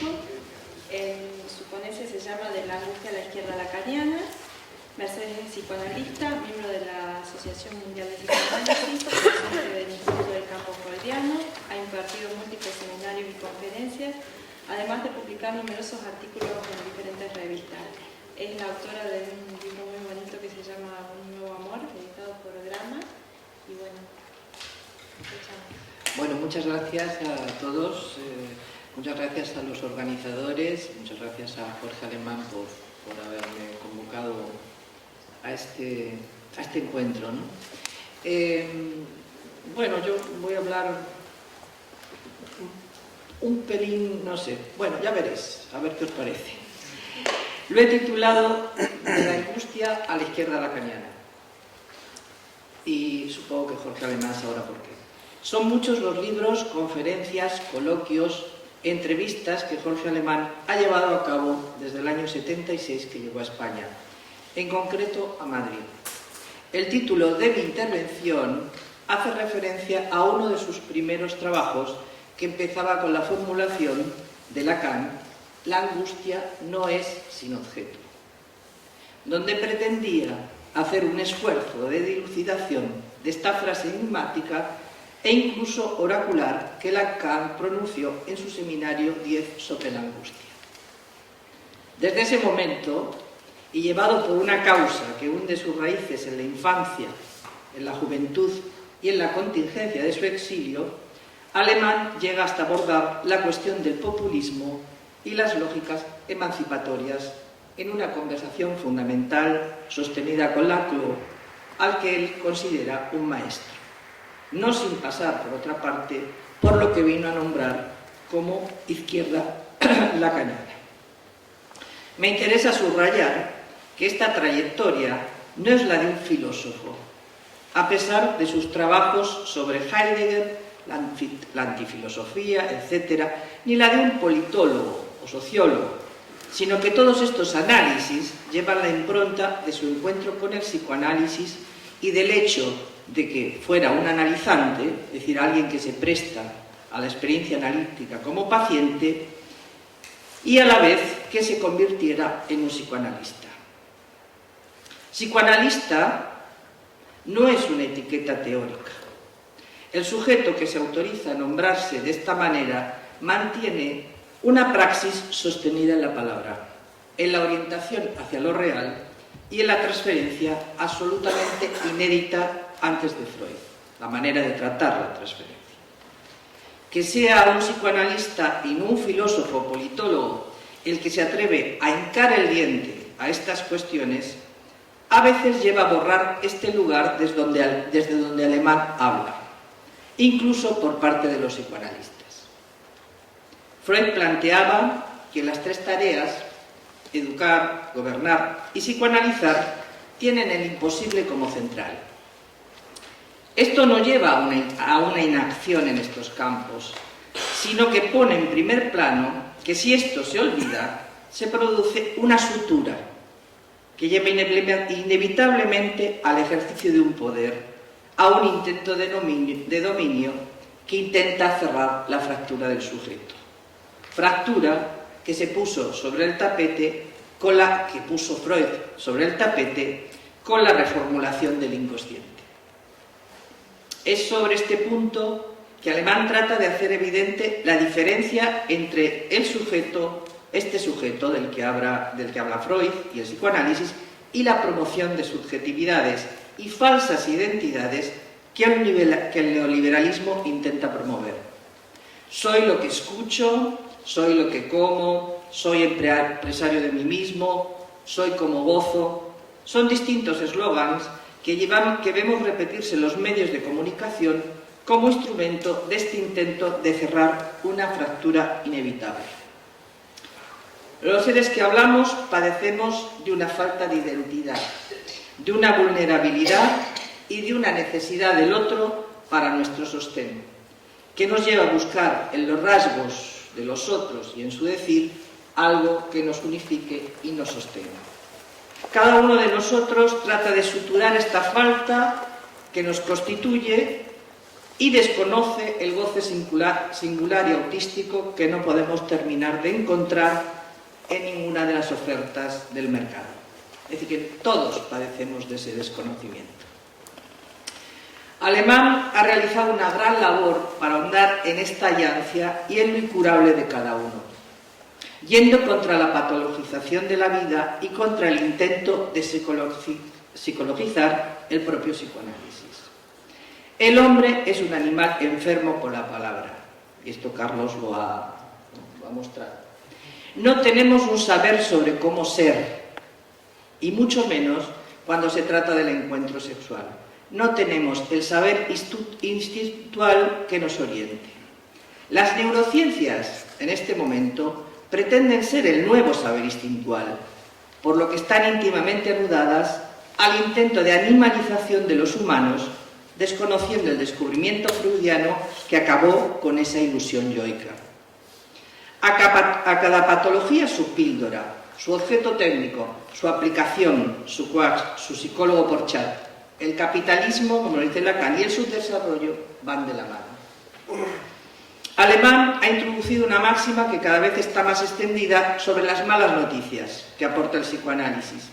psicoanalítico. Su ponencia se llama De la angustia a la izquierda lacaniana. Mercedes es psicoanalista, miembro de la Asociación Mundial de Psicoanálisis, docente del Instituto del Campo Freudiano, ha impartido múltiples seminarios y conferencias, además de publicar numerosos artículos en diferentes revistas. Es la autora de un libro muy bonito que se llama Un nuevo amor, editado por Grama. Y bueno, escuchamos. Bueno, muchas gracias a todos, muchas gracias a los organizadores, muchas gracias a Jorge Alemán por haberme convocado a este encuentro, ¿no? Bueno, yo voy a hablar un pelín, no sé, bueno, ya veréis, a ver qué os parece. Lo he titulado De la angustia a la izquierda lacaniana. Y supongo que Jorge Alemán sabrá por qué. Son muchos los libros, conferencias, coloquios, entrevistas que Jorge Alemán ha llevado a cabo desde el año 76 que llegó a España, en concreto a Madrid. El título de mi intervención hace referencia a uno de sus primeros trabajos que empezaba con la formulación de Lacan: la angustia no es sin objeto, donde pretendía hacer un esfuerzo de dilucidación de esta frase enigmática e incluso oracular que Lacan pronunció en su seminario 10 sobre la angustia. Desde ese momento, y llevado por una causa que hunde sus raíces en la infancia, en la juventud y en la contingencia de su exilio, Alemán llega hasta abordar la cuestión del populismo y las lógicas emancipatorias en una conversación fundamental sostenida con Laclau, al que él considera un maestro, no sin pasar, por otra parte, por lo que vino a nombrar como izquierda lacaniana. Me interesa subrayar que esta trayectoria no es la de un filósofo, a pesar de sus trabajos sobre Heidegger, la antifilosofía, etc., ni la de un politólogo o sociólogo, sino que todos estos análisis llevan la impronta de su encuentro con el psicoanálisis y del hecho de que fuera un analizante, es decir, alguien que se presta a la experiencia analítica como paciente, y a la vez que se convirtiera en un psicoanalista. Psicoanalista no es una etiqueta teórica. El sujeto que se autoriza a nombrarse de esta manera mantiene una praxis sostenida en la palabra, en la orientación hacia lo real y en la transferencia absolutamente inédita antes de Freud, la manera de tratar la transferencia. Que sea un psicoanalista y no un filósofo o politólogo el que se atreve a hincar el diente a estas cuestiones, a veces lleva a borrar este lugar desde donde Alemán habla, incluso por parte de los psicoanalistas. Freud planteaba que las tres tareas, educar, gobernar y psicoanalizar, tienen el imposible como central. Esto no lleva a una inacción en estos campos, sino que pone en primer plano que si esto se olvida, se produce una sutura que lleva inevitablemente al ejercicio de un poder, a un intento de dominio que intenta cerrar la fractura del sujeto. Fractura que se puso sobre el tapete que puso Freud sobre el tapete con la reformulación del inconsciente. Es sobre este punto que Alemán trata de hacer evidente la diferencia entre el sujeto, este sujeto del que habla Freud y el psicoanálisis, y la promoción de subjetividades y falsas identidades que el neoliberalismo intenta promover. Soy lo que escucho, soy lo que como, soy empresario de mí mismo, soy como gozo. Son distintos eslogans que vemos repetirse en los medios de comunicación como instrumento de este intento de cerrar una fractura inevitable. Los seres que hablamos padecemos de una falta de identidad, de una vulnerabilidad y de una necesidad del otro para nuestro sostén, que nos lleva a buscar en los rasgos de los otros y en su decir algo que nos unifique y nos sostenga. Cada uno de nosotros trata de suturar esta falta que nos constituye y desconoce el goce singular y autístico que no podemos terminar de encontrar en ninguna de las ofertas del mercado. Es decir, que todos padecemos de ese desconocimiento. Alemán ha realizado una gran labor para ahondar en esta hallancia y en lo incurable de cada uno, yendo contra la patologización de la vida y contra el intento de psicologizar el propio psicoanálisis. El hombre es un animal enfermo con la palabra, y esto Carlos lo ha mostrado. No tenemos un saber sobre cómo ser, y mucho menos cuando se trata del encuentro sexual. No tenemos el saber instintual que nos oriente. Las neurociencias, en este momento, pretenden ser el nuevo saber instintual, por lo que están íntimamente anudadas al intento de animalización de los humanos, desconociendo el descubrimiento freudiano que acabó con esa ilusión yoica. A cada patología su píldora, su objeto técnico, su aplicación, su coax, su psicólogo por chat. El capitalismo, como lo dice Lacan, y el subdesarrollo van de la mano. Alemán ha introducido una máxima que cada vez está más extendida sobre las malas noticias que aporta el psicoanálisis.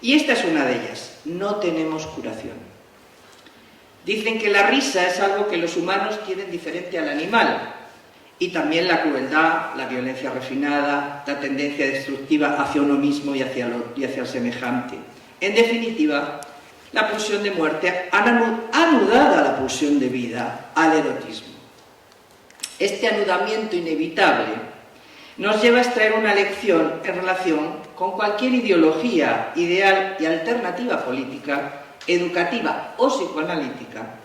Y esta es una de ellas: no tenemos curación. Dicen que la risa es algo que los humanos tienen diferente al animal, y también la crueldad, la violencia refinada, la tendencia destructiva hacia uno mismo y hacia el semejante. En definitiva, la pulsión de muerte anudada a la pulsión de vida, al erotismo. Este anudamiento inevitable nos lleva a extraer una lección en relación con cualquier ideología, ideal y alternativa política, educativa o psicoanalítica,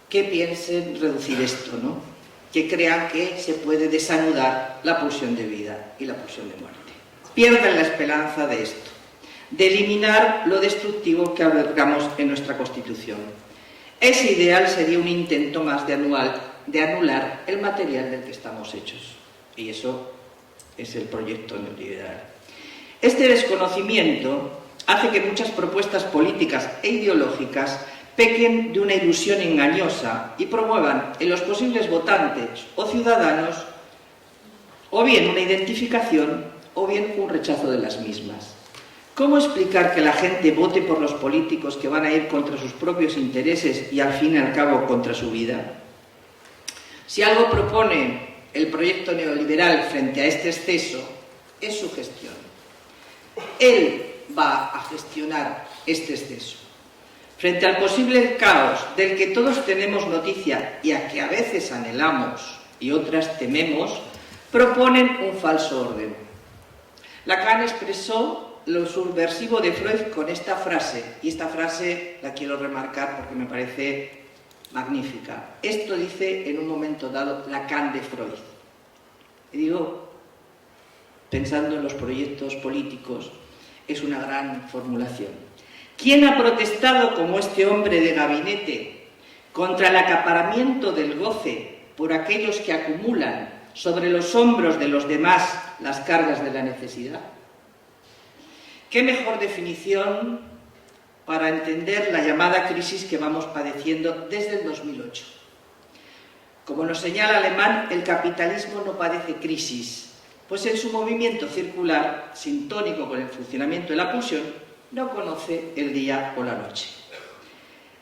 que piensen reducir esto, ¿no? Que crean que se puede desanudar la pulsión de vida y la pulsión de muerte. Pierden la esperanza de esto, de eliminar lo destructivo que albergamos en nuestra Constitución. Ese ideal sería un intento más de anular el material del que estamos hechos. Y eso es el proyecto neoliberal. Este desconocimiento hace que muchas propuestas políticas e ideológicas pequen de una ilusión engañosa y promuevan en los posibles votantes o ciudadanos o bien una identificación o bien un rechazo de las mismas. ¿Cómo explicar que la gente vote por los políticos que van a ir contra sus propios intereses y al fin y al cabo contra su vida? Si algo propone el proyecto neoliberal frente a este exceso, es su gestión. Él va a gestionar este exceso. Frente al posible caos del que todos tenemos noticia y a que a veces anhelamos y otras tememos, proponen un falso orden. Lacan expresó lo subversivo de Freud con esta frase, y esta frase la quiero remarcar porque me parece magnífica. Esto dice en un momento dado Lacan de Freud. Y digo, pensando en los proyectos políticos, es una gran formulación. ¿Quién ha protestado como este hombre de gabinete contra el acaparamiento del goce por aquellos que acumulan sobre los hombros de los demás las cargas de la necesidad? ¿Qué mejor definición para entender la llamada crisis que vamos padeciendo desde el 2008? Como nos señala Alemán, el capitalismo no padece crisis, pues en su movimiento circular, sintónico con el funcionamiento de la pulsión, no conoce el día o la noche.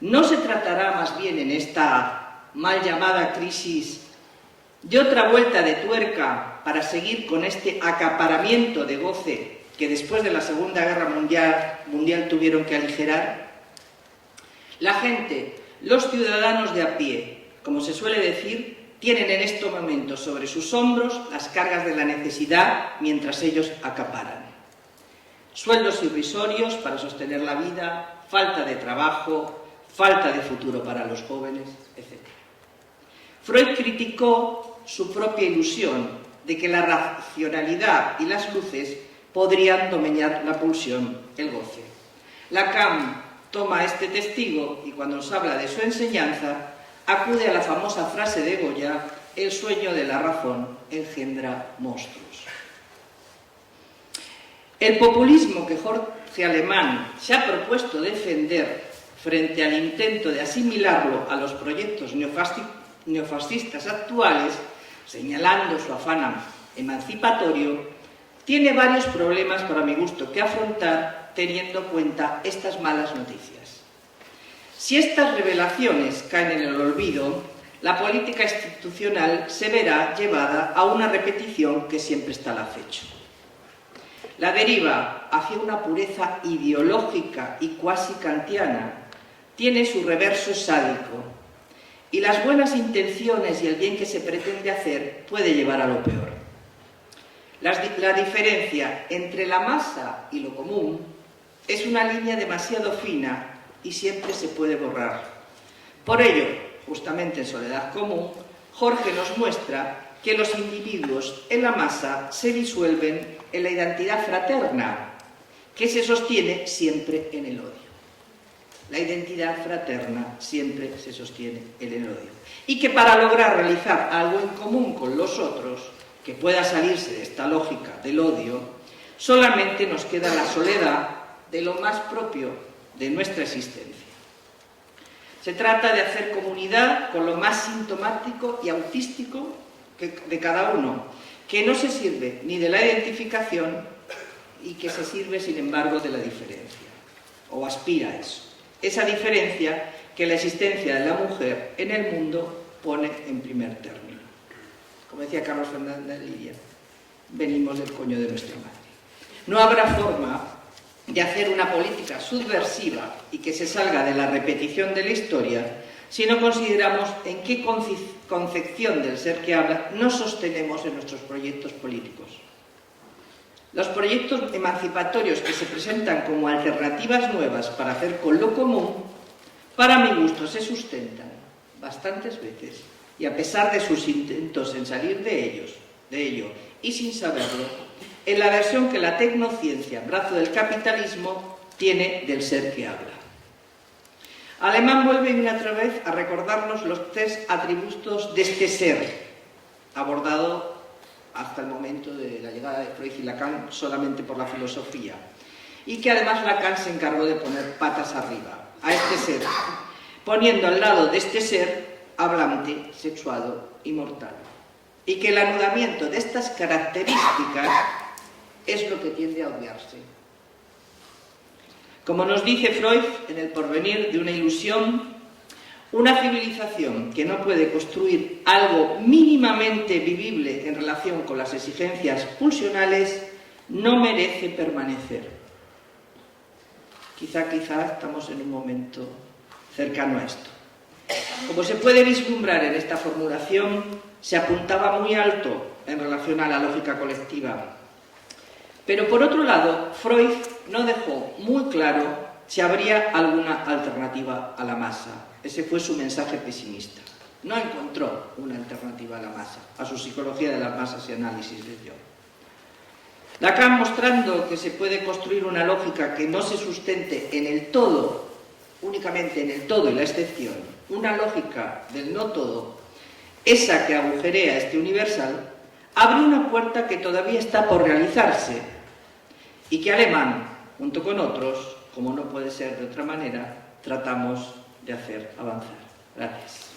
¿No se tratará más bien en esta mal llamada crisis de otra vuelta de tuerca para seguir con este acaparamiento de goce que después de la Segunda Guerra Mundial tuvieron que aligerar? La gente, los ciudadanos de a pie, como se suele decir, tienen en estos momentos sobre sus hombros las cargas de la necesidad mientras ellos acaparan. Sueldos irrisorios para sostener la vida, falta de trabajo, falta de futuro para los jóvenes, etc. Freud criticó su propia ilusión de que la racionalidad y las luces podrían domeñar la pulsión, el goce. Lacan toma este testigo y cuando nos habla de su enseñanza acude a la famosa frase de Goya: el sueño de la razón engendra monstruos. El populismo que Jorge Alemán se ha propuesto defender frente al intento de asimilarlo a los proyectos neofascistas actuales, señalando su afán emancipatorio, tiene varios problemas, para mi gusto, que afrontar teniendo en cuenta estas malas noticias. Si estas revelaciones caen en el olvido, la política institucional se verá llevada a una repetición que siempre está al acecho. La deriva hacia una pureza ideológica y cuasi kantiana tiene su reverso sádico, y las buenas intenciones y el bien que se pretende hacer puede llevar a lo peor. La diferencia entre la masa y lo común es una línea demasiado fina y siempre se puede borrar. Por ello, justamente en Soledad Común, Jorge nos muestra que los individuos en la masa se disuelven en la identidad fraterna, que se sostiene siempre en el odio. La identidad fraterna siempre se sostiene en el odio. Y que para lograr realizar algo en común con los otros, que pueda salirse de esta lógica del odio, solamente nos queda la soledad de lo más propio de nuestra existencia. Se trata de hacer comunidad con lo más sintomático y autístico de cada uno, que no se sirve ni de la identificación y que se sirve, sin embargo, de la diferencia, o aspira a eso. Esa diferencia que la existencia de la mujer en el mundo pone en primer término. Como decía Carlos Fernández Lidia, venimos del coño de nuestra madre. No habrá forma de hacer una política subversiva y que se salga de la repetición de la historia si no consideramos en qué concepción del ser que habla nos sostenemos en nuestros proyectos políticos. Los proyectos emancipatorios que se presentan como alternativas nuevas para hacer con lo común, para mi gusto, se sustentan bastantes veces, y a pesar de sus intentos en salir de ello, y sin saberlo, en la versión que la tecnociencia, brazo del capitalismo, tiene del ser que habla. Alemán vuelve una otra vez a recordarnos los 3 atributos de este ser, abordado hasta el momento de la llegada de Freud y Lacan solamente por la filosofía, y que además Lacan se encargó de poner patas arriba a este ser, poniendo al lado de este ser hablante, sexuado y mortal, y que el anudamiento de estas características es lo que tiende a odiarse. Como nos dice Freud en El porvenir de una ilusión, una civilización que no puede construir algo mínimamente vivible en relación con las exigencias pulsionales no merece permanecer. Quizá estamos en un momento cercano a esto. Como se puede vislumbrar en esta formulación, se apuntaba muy alto en relación a la lógica colectiva. Pero por otro lado, Freud no dejó muy claro si habría alguna alternativa a la masa. Ese fue su mensaje pesimista. No encontró una alternativa a la masa, a su psicología de las masas y análisis del yo. Lacan, mostrando que se puede construir una lógica que no se sustente en el todo, únicamente en el todo y la excepción, una lógica del no todo, esa que agujerea este universal, abre una puerta que todavía está por realizarse y que Alemán, junto con otros, como no puede ser de otra manera, tratamos de hacer avanzar. Gracias.